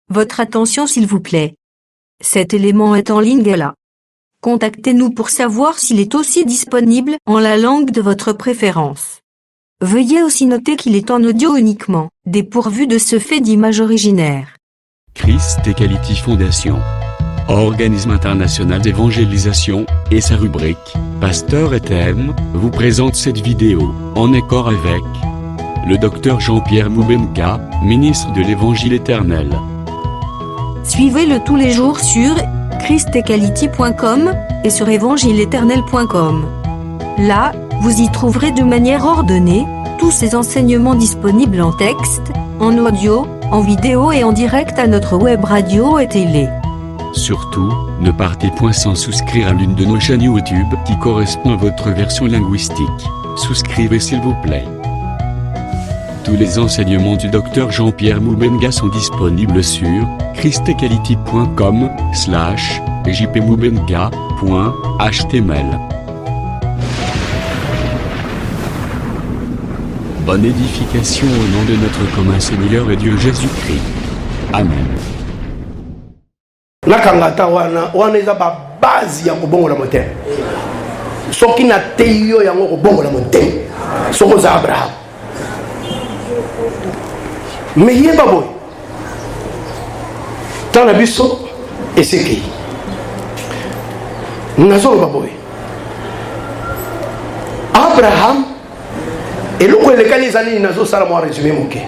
Votre attention s'il vous plaît. Cet élément est en ligne là. Contactez-nous pour savoir s'il est aussi disponible en la langue de votre préférence. Veuillez aussi noter qu'il est en audio uniquement, dépourvu de ce fait d'image originaire. Christ Equality Foundation, organisme international d'évangélisation, et sa rubrique « Pasteur et thème » vous présente cette vidéo, en accord avec le Dr Jean-Pierre Moubenka, ministre de l'Évangile éternel. Suivez-le tous les jours sur christequality.com et sur évangile-éternel.com. Là, vous y trouverez de manière ordonnée tous ces enseignements disponibles en texte, en audio, en vidéo et en direct à notre web radio et télé. Surtout, ne partez point sans souscrire à l'une de nos chaînes YouTube qui correspond à votre version linguistique. Souscrivez s'il vous plaît. Tous les enseignements du Dr Jean-Pierre Moubenka sont disponibles sur christequality.com/jpmoubenka.html. Bonne édification au nom de notre commun Seigneur et Dieu Jésus-Christ. Amen. Nakangata wana eza ba base ya kobongola motema. Soki na teyo yango kobongola motema. Soko za Abraham. Mais yeba boy. Tana biso eseki. Nazolo baboy. Abraham eloko elekani ezali nazo sala mo résumé moke.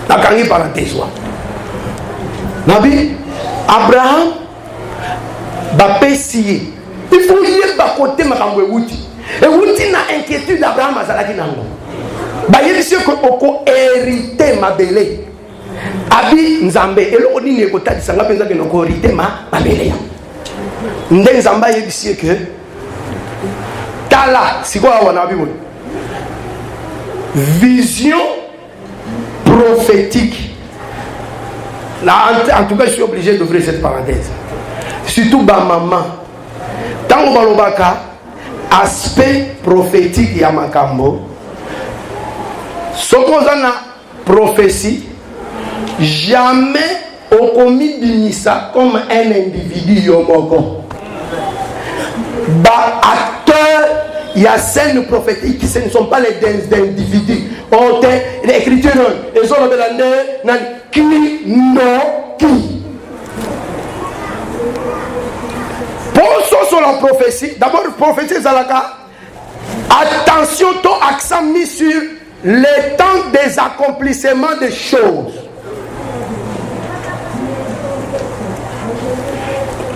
Nakangi parenthèse wa. Nabi Abraham bapesi il faut yeba côté makambo ewuti. Ewuti na inquiétude d'Abraham azalaki nango. Bayebisi ko oko hérité mabele. Abi nzambe eloko nini ekotadisa nga penza ke noko hérité mabele ya. Nde nzamba yebisi ke tala sikola wana bibo. Vision prophétique. Là, en tout cas, je suis obligé d'ouvrir cette parenthèse. Surtout ma maman. Tant que balobaka, aspect prophétique ya makambo. Sokozana prophétie, jamais au commis d'unissa comme un individu yomoko. Ba acteur, il y a scènes prophétiques qui ne sont pas les individus. L'écriture, les hommes de la qui non qui. Pour sur la prophétie, d'abord prophétie Zalaka, attention, ton accent mis sur le temps des accomplissements des choses.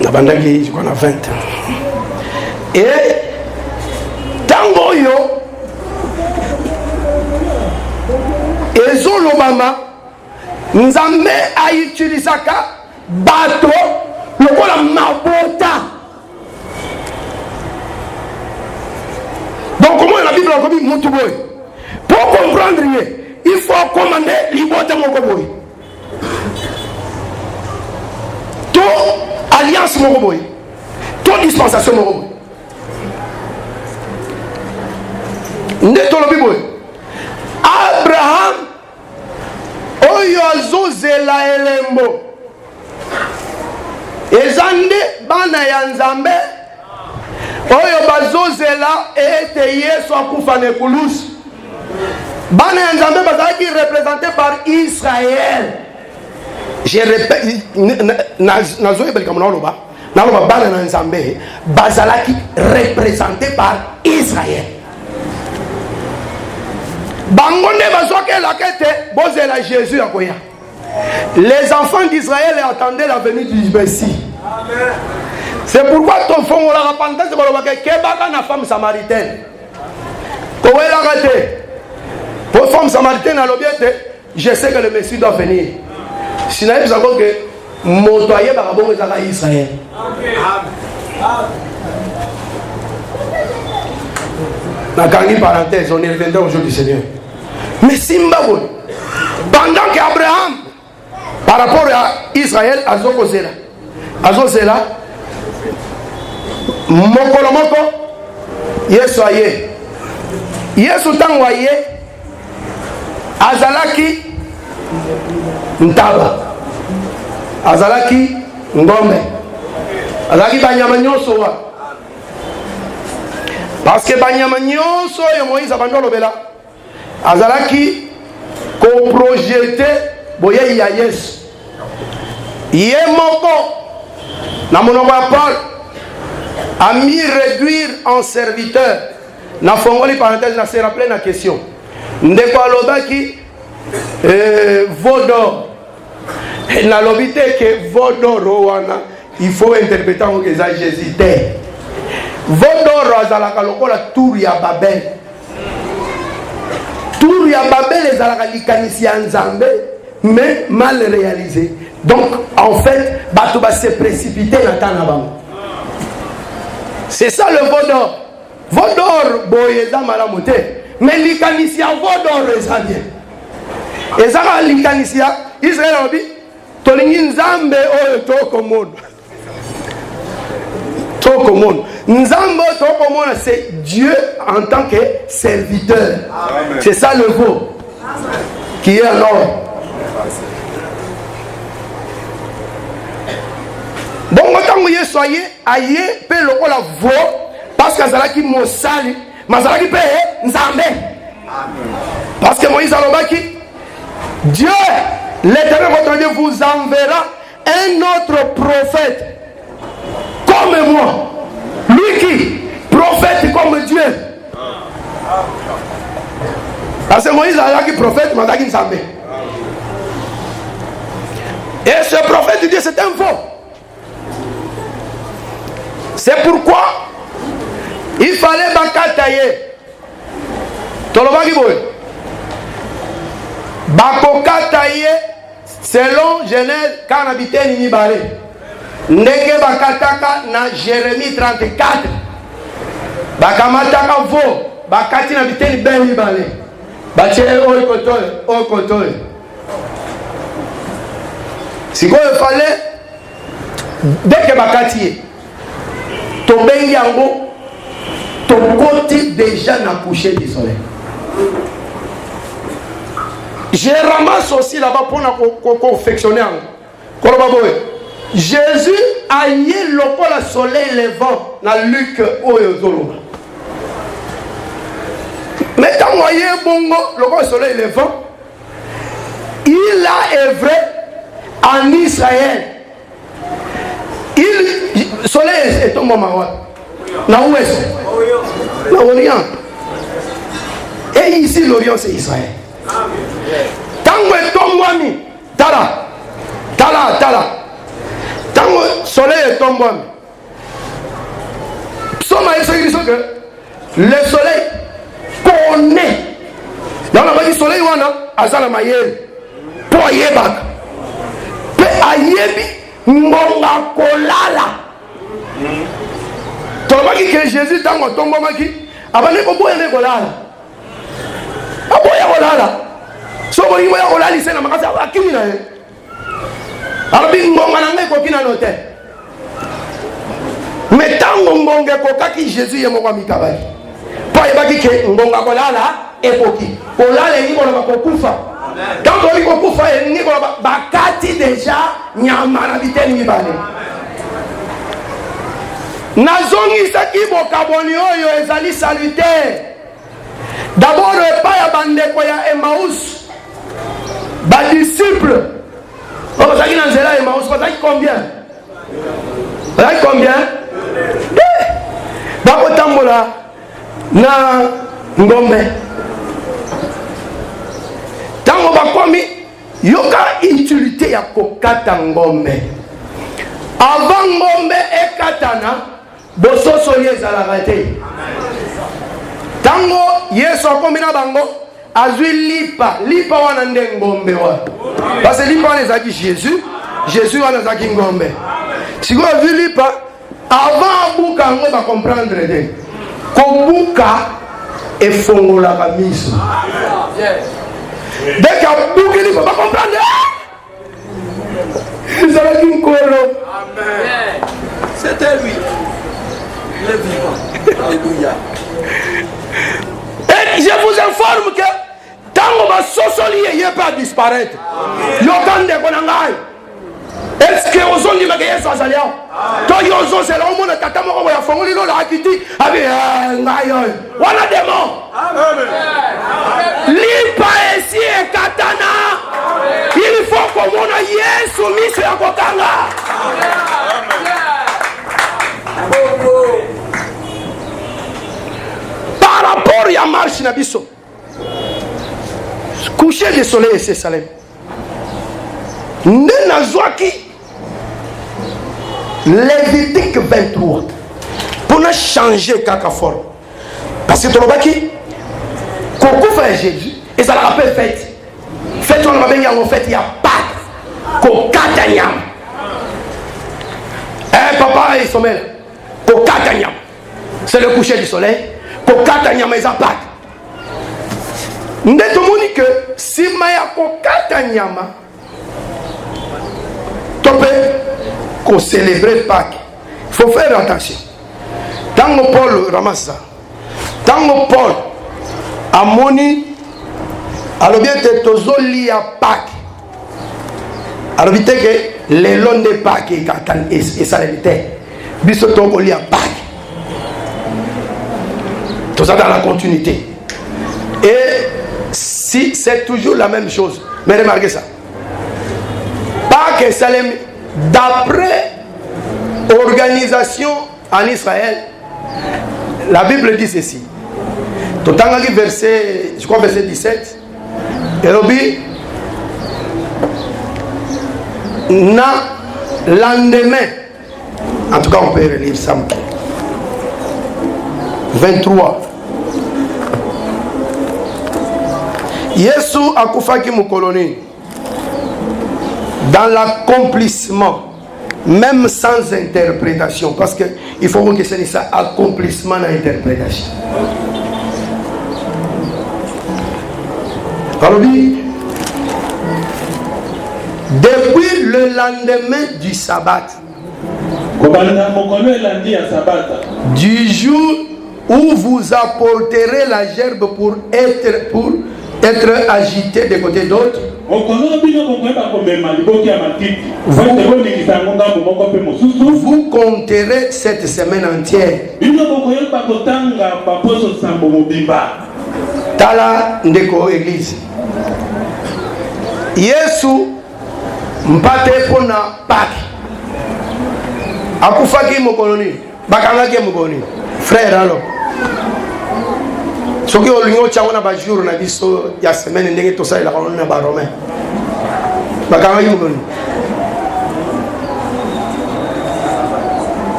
Je crois 20 ans. Et tango yo ezolo mama nzambe aitilisaka bato lokola mabota. Donc comment la Bible a commis mutuboy? Pour comprendre, il faut commander l'ibota mokoboy. Tout alliance mokoboy. Tout dispensation mokoboy. Abraham oyo azozela elembo ezande bana ya nzambe oyo bazozela ete Yesu akufa na ekulusu. Bana ya nzambe bazalaki représenté par Israël. Je répète, nazoyebelika mona oloba naloba bana na nzambe bazalaki représenté par Israël. Bangonde bazoke la kete bozela Jésus akoya. Les enfants d'Israël attendaient la venue du Messie. Amen. C'est pourquoi ton fond la repentance de kolobaka kebaka na femme samaritaine. Ko wela kate. Pour femme samaritaine à l'objet, je sais que le Messie doit venir. Sinon ils savent que motoyer barabon ezaka Israël. Amen. La dernière parenthèse, on y reviendra au jour du Seigneur. Mais Simbaboy, pendant qu'Abraham, par rapport à Israël, Azozela, Mokolomoko, Yesu aye, Yesu tangwaye, Azalaki, Ntaba. azalaki ngombe, azalaki banyama nyonso wa. Parce que banyama nyonso oyo Moïse abandi olobela azalaki koprojete boyei ya Yesu. Ye moko na monoko ya Paul a mis réduire en serviteur. Na fongoli parenthèse na se rappelé na question. Ndeko alobaki vodor. Na lobite ke vodor wana il faut interpréter en que ça Jésus te. Vodor azalaka lokola tour ya Babel. Tour ya Babel ezalaka likanisi ya Nzambe mais mal réalisé. Donc en fait bato ba se précipiter na tana bango. C'est ça le vodor. Vodor boyeza malamu te. Mais likanisi ya vodor eza bien. Ezaka likanisi ya Israël obi tolingi Nzambe oyo tokomona. Tokomona. Nzambe tokomona c'est Dieu en tant que serviteur. C'est ça le veau qui est en or. Bon, quand vous soyez aïe, pe lokola veau parce que zalaki mosali, mazalaki pe Nzambe. Parce que Moïse alobaki Dieu, l'Éternel votre Dieu vous enverra un autre prophète comme moi. Lui qui prophète comme Dieu. Parce que Moïse alaki prophète, mazalaki Nzambe. Et ce prophète de Dieu c'est un faux. C'est pourquoi il fallait bakataye. Tolobaki boy. Bakokataye selon Genèse quand habité Nibale. Ndenge bakataka na Jérémie 34. Bakamataka vo. Bakati na habité Nibale. Bache oikotoy. Si quoi il fallait dès que bakatiye tobengi yango tokoti déjà na coucher du soleil. Je ramasse aussi là-bas pour confectionner yango. Jésus a yé lokola soleil levant na Luc oyo zoloba. Mais quand on yé bongo lokola soleil levant, il a œuvré en Israël. Le soleil est tombé dans l'ouest, dans l'Orient. Et ici, l'Orient, c'est Israël. Tant que tombé, tala. Tant que le soleil est tombé, le soleil connaît. Dans le soleil, on a Azala Mayel. Pour Yébak. Pe Ayebi. Mbonga kolala. Tolobaki que Jésus tango tombo maki abane ko boye ne kolala. Aboya kolala. Sobo yimo ya kolala isena makasa akimi na ye. Arabi mbonga na ngai ko kina note. Mais tango mbonga ko kaki Jésus yemo kwa mikabali. Pa yebaki ke mbonga kolala epoki. Kolala ni ko ko kufa. Quand on dit qu'on peut faire une bakati déjà, nyamana biteni mibale. Nazongi saki bokaboni oyo ezali salutaire. D'abord pas ya bandeko ya Emmaüs. Ba disciple. On va dire dans zela Emmaüs, on va dire combien? On va dire combien? Ba kotambola na ngombe. Tango bakomi yoka utilité ya kokata ngombe. Avant ngombe ekatana bososo yezalaka te. Tango Yesu akomi na bango azwi lipa wana nde ngombe wa. Parce que lipa wana ezaki Jésus wana ezaki ngombe. Siko azwi lipa avant abuka ngo ba comprendre te. Kobuka efongolaka miso. Dès qu'il y a beaucoup de gens qui comprendre, ils allaient dire Amen. C'était lui, le vivant. Alléluia. Et je vous informe que tant qu'on va s'osolier, il ne va pas disparaître. Et ondima ke Yesu azali awa to yozo zela omona tata moko ya fongoli lo la kiti abi ngayo wana démon lipa esi ekatana il faut komona Yesu miso ya kokanga par rapport ya marche na biso coucher de soleil c'est Salem nde nazwaki Lévitique 23 pour na changer kaka forme parce que tolobaki kokufa ya Jésus et ça la rappelle fête on va en fait il y a pas kokata nyama papa et sommeil kokata nyama c'est le coucher du soleil kokata nyama ils pas nde tomoni que sima ya kokata nyama topé qu'on célébrer Pâques. Il faut faire attention. Tango Paul ramasse ça. Tango Paul a moni alors bien que tozoli à Pâques. Alors bien que les longs de Pâques et ça l'était. Biso togo li à Pâques. Tout ça dans la continuité. Et si c'est toujours la même chose. Mais remarquez ça. Pâques et Salem, d'après organisation en Israël, la Bible dit ceci. Tout le verset, je crois verset 17. Et Robi, na lendemain, en tout cas on peut relire ça. 23. Yesu akufaki mukoloni. Dans l'accomplissement, même sans interprétation, parce qu'il faut que ce soit ça, accomplissement d'interprétation. Alors, depuis le lendemain du sabbat, du jour où vous apporterez la gerbe pour être agité de côté d'autre, vous compterez cette semaine entière. Tala ndeko église. Yesu mpate pona Pâques. Akufaki mokoloni, bakangaki mokoloni. Frère alors. Soki olingo tshangona ba jour na biso ya semaine ndenge to sa la na ba romain. Bakanga yimoni.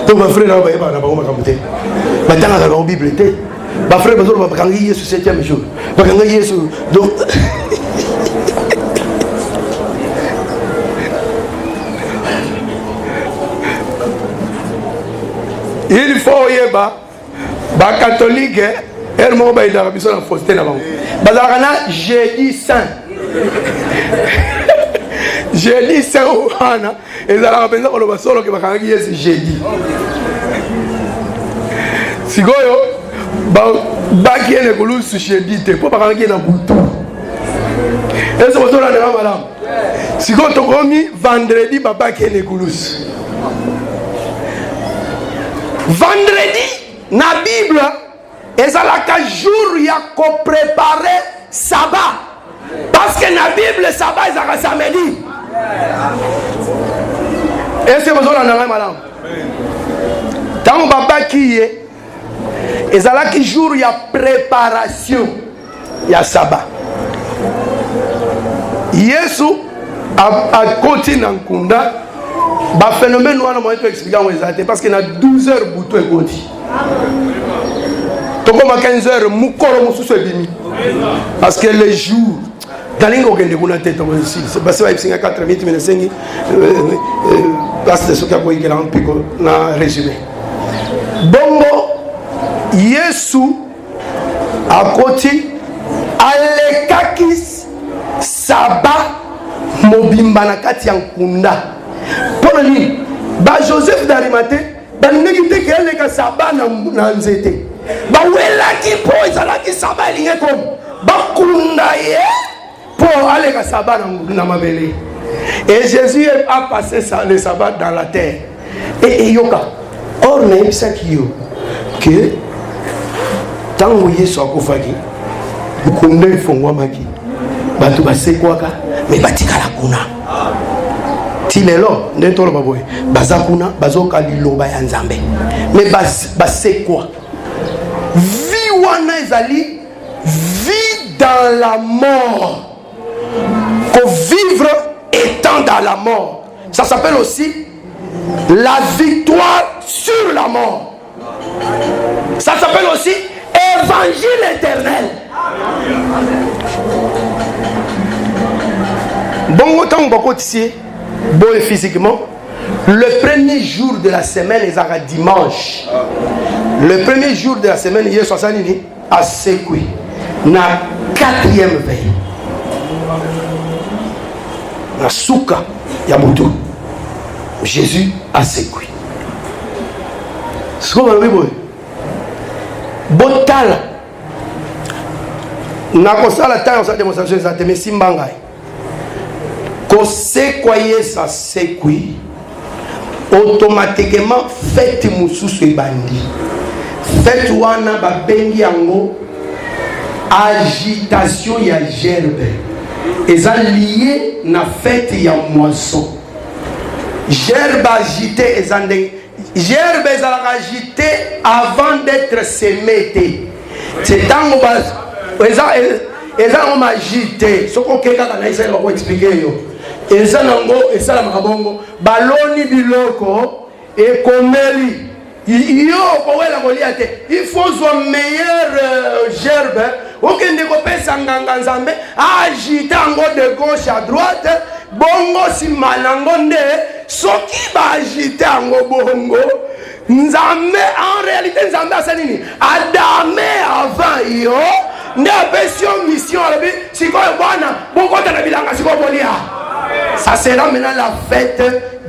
Donc ma frère ba ba na ba ngoma kamute. Ba tanga la Bible te. Ba frère ba zo ba bakanga Yesu 7e jour. Bakanga Yesu donc il faut yeba ba catholique elle mo ba ida biso na faustin na bango bazaka na jeudi saint jeudi saint wana ezala penza ko loba solo ke bakangi Yesu jeudi sigoyo ba kiene kulusu jeudi te po bakangi na butu eso botola na malam sigo to komi vendredi baba kiene kulusu vendredi na Bible ezalaka jour ya ko préparer sabbat parce que na Bible sabbat ezalaka samedi. Est-ce que vous avez un madame? Tant baba qui est ezalaki jour ya préparation ya sabbat. Yesu a continué en kunda ba phénomène wana mo to expliquer mo ezate parce que na 12 heures buto ekoti. Tokoma 15 heures mukoro mususu ebimi. Parce que les jours dalingo kende kuna tete aussi c'est parce que il y a 4 minutes mais sengi parce que ce qui a quoi il a un pico na résumé. Bongo Yesu akoti alekakis saba mobimba na kati ya nkunda. Pour lui, ba Joseph d'Arimathée, ba ngeki te kele ka saba na nzete. Ba wela ki po izala ki saba linge kom. Ba kunda ye po ale ka saba na mabele. Et Jésus a passé le sabbat dans la terre. Et yoka. Or, n'est pas que tant que Yesu a kufaki, bukunde ifongwamaki, batu basekwaka, mais batikala kuna. Tilelo, ndetolo baboy, bazakuna, bazoka liloba ya nzambe. Mais basekwa. Vie wana ezali, vie dans la mort. Pour vivre étant dans la mort. Ça s'appelle aussi la victoire sur la mort. Ça s'appelle aussi évangile éternel. Bon, autant on va ici, bon physiquement, le premier jour de la semaine, ils ont dimanche. Le premier jour de la semaine, il y a 60 à Sekui. Na 4e veille. Na souka ya moto. Jésus a Sekui. Ce qu'on va dire, Botala. Na kosala taille en sa démonstration ça te met simbangai. Ko sekwaye sa Sekui. Automatiquement fête mususu ebandi. Fête wana ba bengi yango agitation ya gerbe. Eza lié na fête ya moisson. Gerbe agité ezande. Gerbe ezalaka agité avant d'être semé. C'est tango ba eza on agité. Soko keka kana isa ko expliquer yo. Eza nango eza la makabongo baloni biloko e komeli. Yo kowela koliate. Il faut zo meilleur gerbe. Okende ko pesa nganga nzambe agite ngo de gauche à droite bongo si malango nde soki ba agite ngo bongo nzambe en réalité nzambe asanini adame avant yo nde apesio mission alabi sikoyo bwana bongo tana bilanga sikoyo bolia. Ça sera maintenant la fête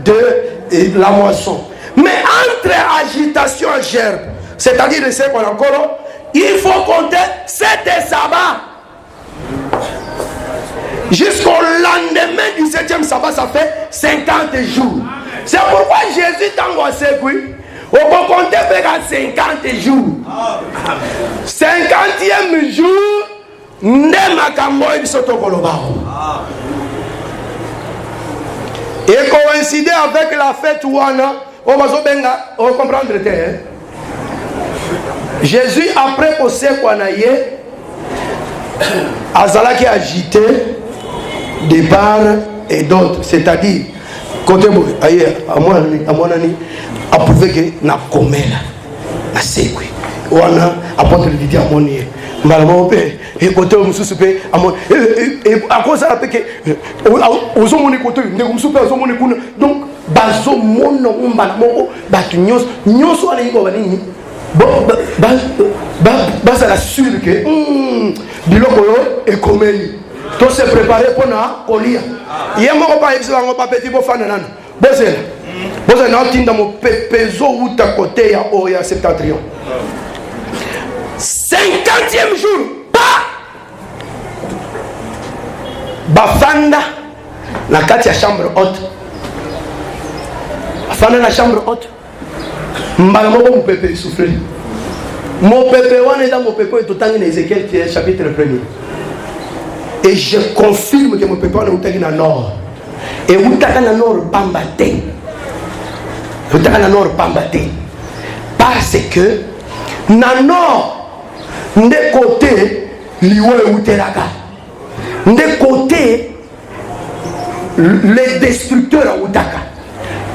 de la moisson. Mais entre agitation et gerbe, c'est-à-dire le qu'on a encore, il faut compter 7 sabbats. Jusqu'au lendemain du 7e sabbat, ça fait 50 jours. C'est pourquoi Jésus t'a segui. On peut compter vers 50 jours. 50e jour, Nemakambo Sotokolobao. Et coïncider avec la fête Ouana, on va comprendre. Jésus, après qu'on sait qu'on a eu, Azala qui a agité de part et d'autre, c'est-à-dire, côté ailleurs, à mon ami, a prouvé que n'a commis là, n'a séqué. On a apporté le vidéo à mon nez. Malheureusement, et côté où je suis à mon et à cause de la péché, aux hommes on côté, donc, baso mon nom, batunios, nios ou allez y bon, ça l'assure que biloko est commun. Tout se préparer pour na colia. Hier mon papa est pas petit pour faire nan. Bozel na tinda mo pepezo ou ta côté ya oya septentrion. 50e jour, bafanda na kati ya chambre haute. Bafanda na chambre haute. Mbala moko mon pépé souffler. Mon pépé wana dans mon pépé tout temps dans Ézéchiel chapitre 1er. Et je confirme que mon pépé wana utaki na nord. Et utaka na nord pambate. Utaka na nord pambate. Parce que na nord de côté liwe uteraka. De côté les destructeurs utaka.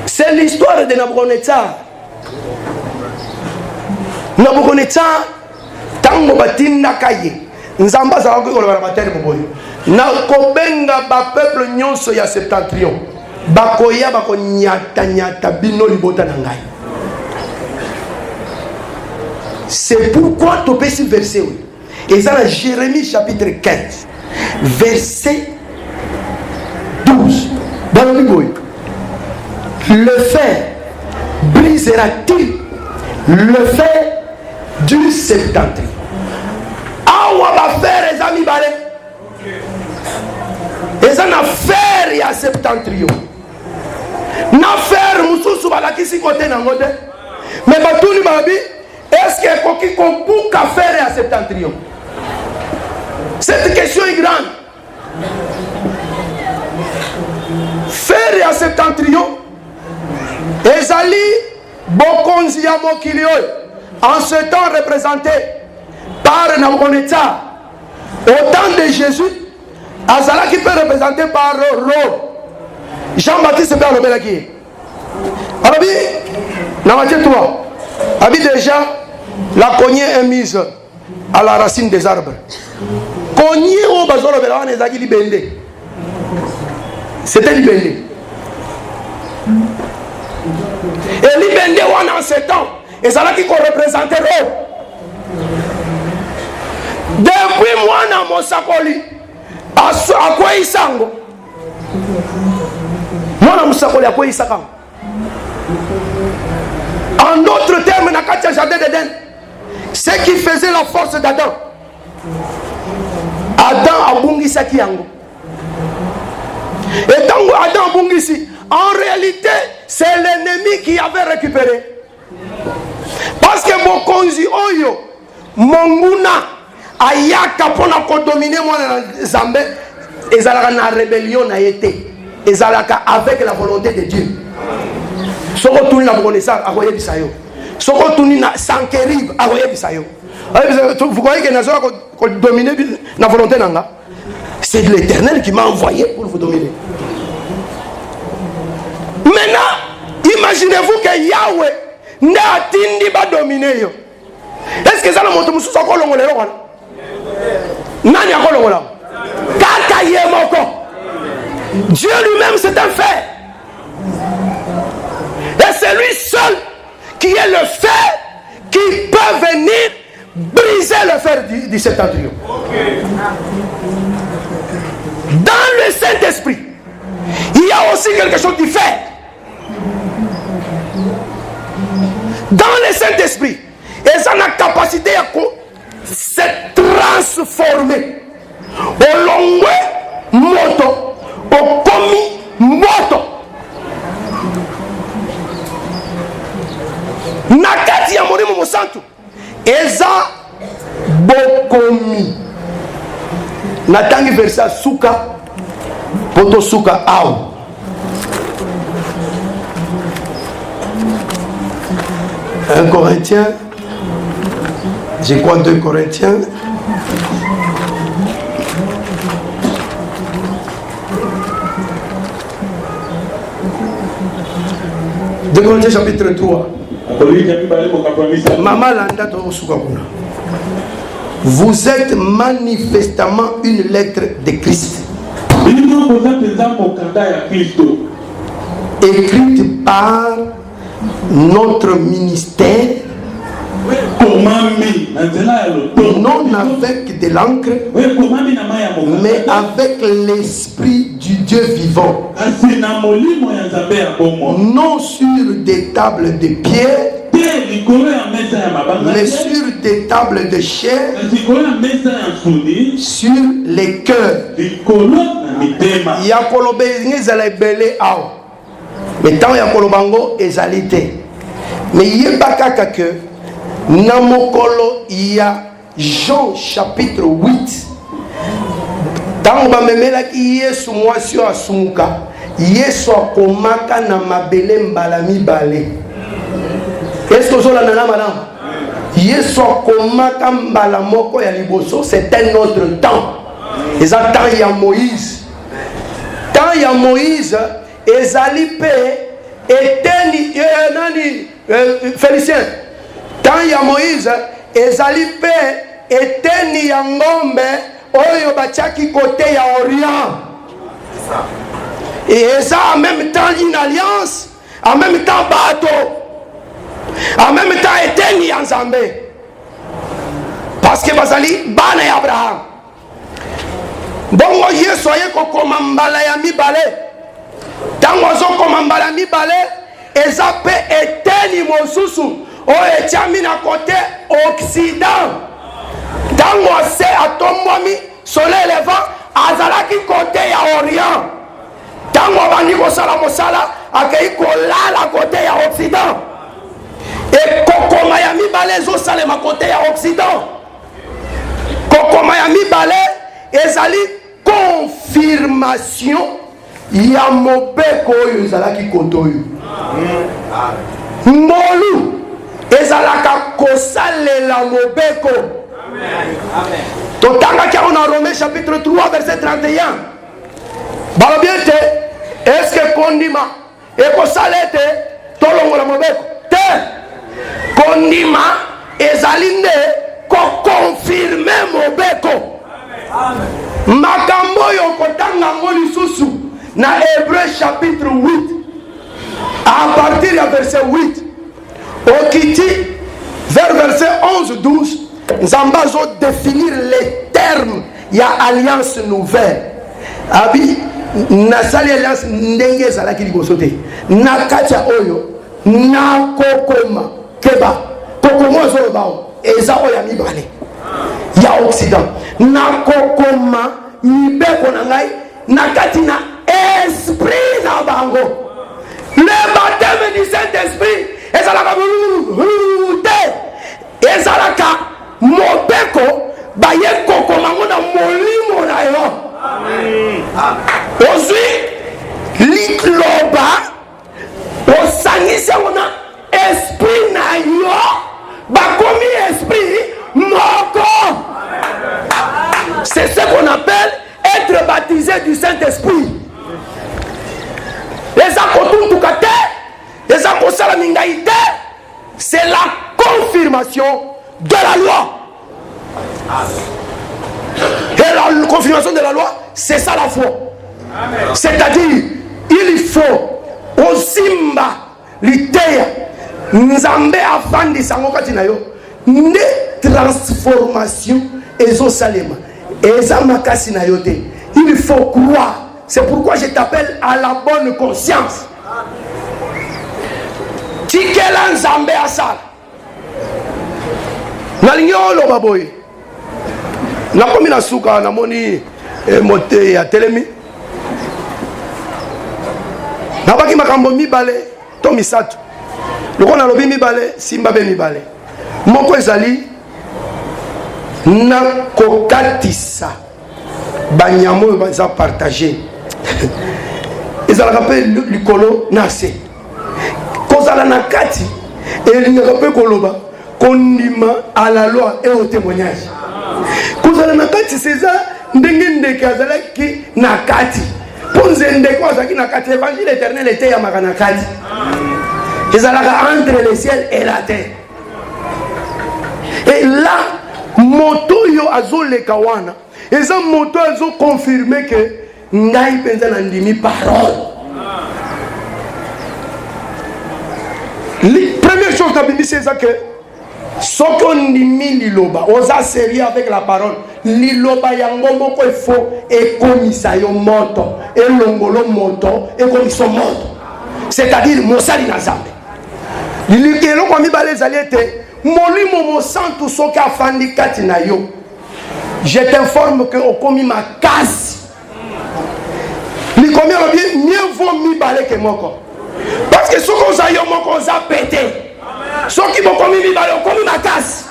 C'est l'histoire de Nabucodonosor. Nabucodonosor tango batinda kaye nzamba za ko kola bateri boboyo na kobenga ba peuple nyonso ya septentrion bakoya bakonyata nyata bino libota na ngai. C'est pourquoi tu peux ce verset oui. Et ça dans Jérémie chapitre 15 verset 12 dans le Bible. Le fer brisera-t-il le fer du septentrion? Awa ba fer les amis balé. Et ça na fer ya septentrion. Na faire mususu balakisi côté nango te. Mais batuni babi, est-ce que koki ko buka faire à septentrion? Cette question est grande. Faire à septentrion, ezali bokonzi ya mokili oyo, en ce temps représenté par Nabucodonosor. Au temps de Jésus, Azala qui peut représenter par Rome. Jean-Baptiste peut le belaki. Alors, Namaté 3, Abi déjà, la cognée est mise à la racine des arbres. Cognée au bazar de la Nezaki libende. C'était libende. Et libende en ce temps, et Zala qui représentait Rome. Depuis moi, dans mon sakoli, à quoi il s'engo? Moi, dans mon sakoli, à quoi il s'engo? En d'autres termes, dans le jardin d'Éden, ce qui faisait la force d'Adam, Adam a bungi saki yango. Et tant que Adam a bungi ici, en réalité, c'est l'ennemi qui avait récupéré. Parce que Bokonzi Oyo, Monguna, ayaka pona ko dominer moi na Zambé, ezalaka na rébellion na été, ezalaka avec la volonté de Dieu. Soko tuni na reconnaissance akoye bisayo. Soko tuni na Sankerib akoye bisayo. Vous voyez que nazo ko dominer na volonté nanga. C'est l'Éternel qui m'a envoyé pour vous dominer. Maintenant, imaginez-vous que Yahweh n'a atteint ba dominer yo. Est-ce que ça na moto mususu ko longolelo wana? Nani akolongola? Kaka yemoko. Dieu lui-même c'est un fait. Et c'est lui seul qui est le fer qui peut venir briser le fer du septentrion. Dans le Saint-Esprit, il y a aussi quelque chose qui fait. Dans le Saint-Esprit, et ça a la capacité à se transformer. Au long moto, au commis moto. Nakati ya morimo mosantu eza bokomi. Natangi versa suka poto suka au. Un Corinthien, je crois 2 Corinthiens. De Corinthiens chapitre 3. Maman Landa Torosukakuna. Vous êtes manifestement une lettre de Christ. Écrite par notre ministère. Non avec de l'encre, mais avec l'esprit du Dieu vivant. Non sur des tables de pierre, mais sur des tables de chair, sur les cœurs. Yakolobe ezalebele ao. Mais tant yakolobango ezalité. Mais yebakaka que Namokolo, il y a Jean chapitre 8. Tant que bamemela ki Yesu mwasi asumuka, Yesu akomaka na mabele mbalami bale. Est-ce que zola nana madame? Yesu akomaka mbala moko ya liboso, c'est un autre temps. Et ça temps ya Moïse. Temps ya Moïse, ezali pe eteni nani Félicien. Tant ya Moïse, ezali pe eteni ya ngombe oyo bachaki côté ya Orient. Et ça en même temps une alliance, en même temps bateau, en même temps eteni ya Nzambe. Parce que bazali bana ya Abraham. Bongo Yesu aye kokoma mbala ya mibale. Tango azokoma mbala ya mibale, eza pe eteni mosusu oyo etiami na côté occident. Tango ase atombwami soleil levant azalaki côté ya orient. Tango kosala mosala akei kolala kote ya Occident. Et kokoma ya mibale ezosalema kote ya Occident. Kokoma ya mibale ezali confirmation ya mobeko oyo ezalaki kote oyo. Mbolu ezalaka kosalela mobeko. Totanga kia on a Romains chapitre 3 verset 31. Balobiete, est-ce que kondima ekosalete tolongola mobeko? Te. Kondima ezali nde ko confirmer mobeko. Makambo yo kotanga ngoli susu na Hébreux chapitre 8 à partir du verset 8 au Kiti vers verset 11-12 nous allons définir les termes ya alliance nouvelle. Abi nasali alliance ndenge ezalaki liboso te na kati ya oyo na kokoma keba kokoma ezolobao eza oyo ya mibale ya Occident na kokoma mibeko na ngai na kati na esprit na bango. Le baptême du Saint-Esprit ezalaka te ezalaka mobeko baye kokoma ngona molimo na yo. Ozwi likloba osangisa ngona esprit na yo bakomi esprit moko. C'est ce qu'on appelle être baptisé du Saint-Esprit. C'est la confirmation de la loi. Et la confirmation de la loi, c'est ça la foi. C'est-à-dire, il faut osimba liteya nzambe afandi sango kati na yo ne transformation ezo salema eza makasi na yo te. Il faut croire. C'est pourquoi je t'appelle à la bonne conscience. Tikela nzambe asala nalingi oloba boye nakomi na suka namoni mote ya telemi nabaki makambo mibale to misato loko nalobi mibale simba be mibale moko ezali na kokatisa banyamo oyo baza partage ezalaka mpe likolo na se kozala na kati elingaka mpe koloba kondima à la loi et au témoignage. Kozala na kati seza ndenge ndeke azalaki na kati ponze ndeko azalaki na kati évangile éternel était ya makana kati ezalaka entre le ciel et la terre. Et là moto yo azoleka wana eza moto azo confirmer que ngai penza na ndimi parole. Première chose que Bible c'est ça que ce qu'on dit liloba osa sérieux avec la parole liloba yango moko il faut et komisa yo moto et longolo moto et komiso moto c'est-à-dire mosali na zambe lilikelo kwa mibale zaliete molimo mo santu soki afandi kati na yo. Je t'informe que okomi makasi likomi bien mieux vaut mibale que moko parce que ce qu'on a yo moko za pété ce qui m'a commis mibale okomi makasi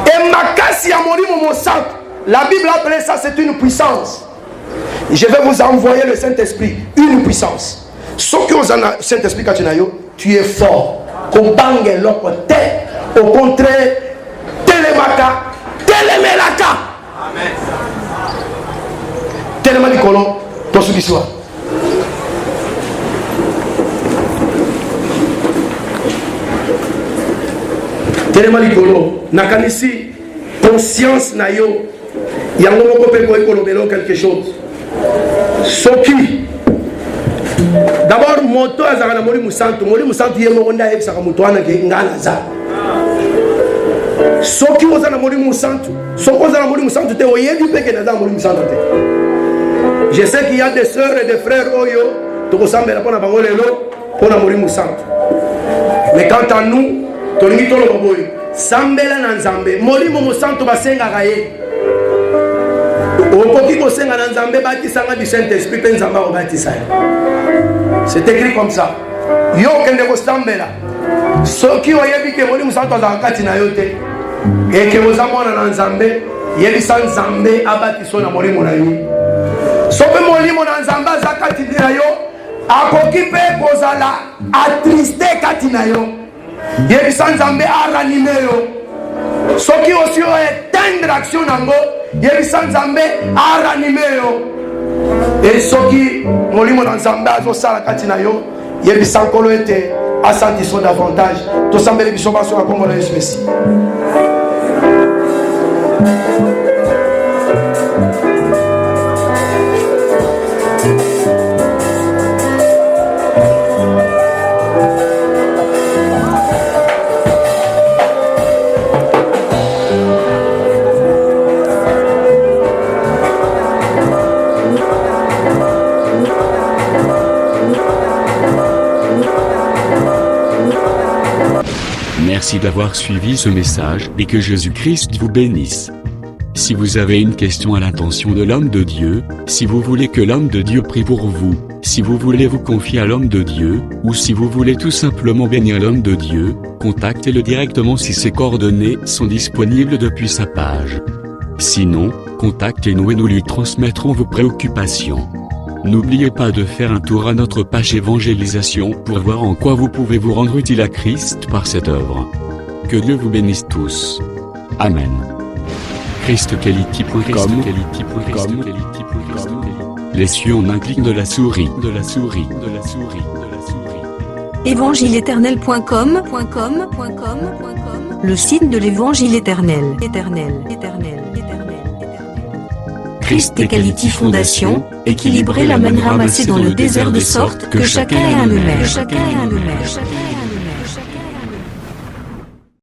et makasi ya molimo mo santu la Bible appelle ça c'est une puissance. Je vais vous envoyer le Saint-Esprit, une puissance. Ce qui on a Saint-Esprit quand tu es fort. Kobange loko te au contraire telemaka telemelaka. Amen. Telema likolo to sukiswa. Telema likolo nakanisi conscience na yo yango moko pe ko ekolobelo quelque chose. Soki d'abord moto azaka na moli musantu ye moko nda yebisaka moto wana ke ngana za soki oza na moli musantu soki oza na moli musantu te oyebi peke na za moli musantu te. Je sais qu'il y a des sœurs et des frères oyo tokosambela pona bango lelo pona moli musantu, mais quant à nous tolingi toloba boye sambela na nzambe molimo musantu basengaka ye okoki kosenga na nzambe batisanga du Saint-Esprit mpe nzambe akobatisa yo. C'est écrit comme ça. Yo okende kosambela soki oyebi ke molimo santo azalaka kati na yo te eke oza mwana na nzambe yebisa nzambe abatiso na molimo na yo. Soki molimo na nzambe aza kati na yo akoki mpe kozala atriste kati na yo yebisa nzambe aranime yo. Soki osi oetendre action nango yebisa nzambe aranime yo. Et soki molimo na nzambe azosala kati na yo yebisa nkolo ete asantiso davantage. Tosambeli biso baso na kombo na Yesu Messi. Merci d'avoir suivi ce message et que Jésus-Christ vous bénisse. Si vous avez une question à l'intention de l'homme de Dieu, si vous voulez que l'homme de Dieu prie pour vous, si vous voulez vous confier à l'homme de Dieu, ou si vous voulez tout simplement bénir l'homme de Dieu, contactez-le directement si ses coordonnées sont disponibles depuis sa page. Sinon, contactez-nous et nous lui transmettrons vos préoccupations. N'oubliez pas de faire un tour à notre page évangélisation pour voir en quoi vous pouvez vous rendre utile à Christ par cette œuvre. Que Dieu vous bénisse tous. Amen. ChristQuality.com. Les cieux en un clic de la souris. Évangile-éternel.com, le site de l'évangile éternel. Christ et Quality Fondation, équilibrer la manne ramassée dans le désert de sorte que chacun ait un le maire.